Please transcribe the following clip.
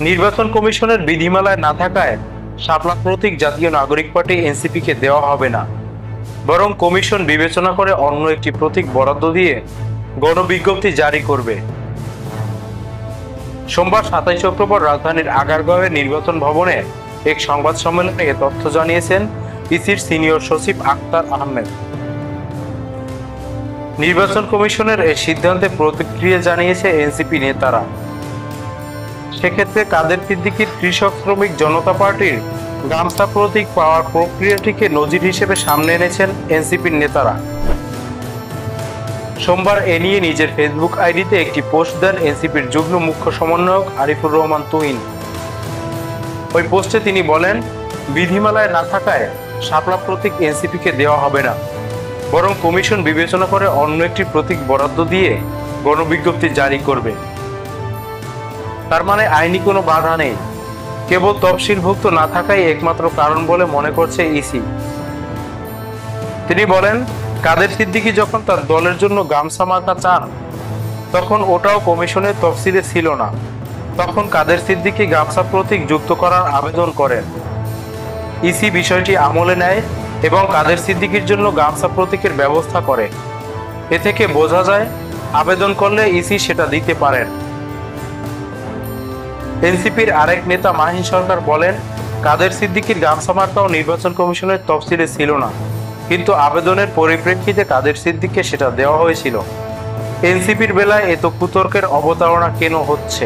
নির্বাচন কমিশনের বিধিমালায় না থাকায় শাপলা প্রতীক জাতীয় নাগরিক পার্টি এনসিপিকে দেওয়া হবে না, বরং কমিশন বিবেচনা করে অন্য একটি প্রতীক বরাদ্দ দিয়ে গণবিজ্ঞপ্তি জারি করবে। সোমবার 27 অক্টোবর রাজধানীর আগারগাঁওয়ের নির্বাচন ভবনে এক সংবাদ সম্মেলনে এ তথ্য জানিয়েছেন ইসির সিনিয়র সচিব আক্তার আহমেদ। নির্বাচন কমিশনের এই সিদ্ধান্তে প্রতিক্রিয়া জানিয়েছে এনসিপি নেতারা। সেক্ষেত্রে কাদের সিদ্দিকীর কৃষক শ্রমিক জনতা পার্টির গামছা প্রতীক পাওয়ার প্রক্রিয়াটিকে নজির হিসেবে সামনে এনেছেন এনসিপির নেতারা। সোমবার এ নিয়ে নিজের ফেসবুক আইডিতে একটি পোস্ট দেন এনসিপির যুগ্ম মুখ্য সমন্বয়ক আরিফুর রহমান তুহিন। ওই পোস্টে তিনি বলেন, বিধিমালায় না থাকায় শাপলা প্রতীক এনসিপিকে দেওয়া হবে না, বরং কমিশন বিবেচনা করে অন্য একটি প্রতীক বরাদ্দ দিয়ে গণবিজ্ঞপ্তি জারি করবে। তার মানে আইনি কোনো বাধা নেই, কেবল তফসিলভুক্ত না থাকাই একমাত্র কারণ বলে মনে করছে ইসি। তিনি বলেন, কাদের সিদ্দিকী যখন তার দলের জন্য গামছা মার্কা চান, তখন ওটাও কমিশনের তফসিলে ছিল না। তখন কাদের সিদ্দিকী গামছা প্রতীক যুক্ত করার আবেদন করেন। ইসি বিষয়টি আমলে নেয় এবং কাদের সিদ্দিকীর জন্য গামছা প্রতীকের ব্যবস্থা করে। এ থেকে বোঝা যায়, আবেদন করলে ইসি সেটা দিতে পারেন। এনসিপির আরেক নেতা মাহিন সরকার বলেন, কাদের সিদ্দিকীর গামছা মার্কাও নির্বাচন কমিশনের তফসিলে ছিল না, কিন্তু আবেদনের পরিপ্রেক্ষিতে কাদের সিদ্দিককে সেটা দেওয়া হয়েছিল। এনসিপির বেলায় এত কুতর্কের অবতারণা কেন হচ্ছে?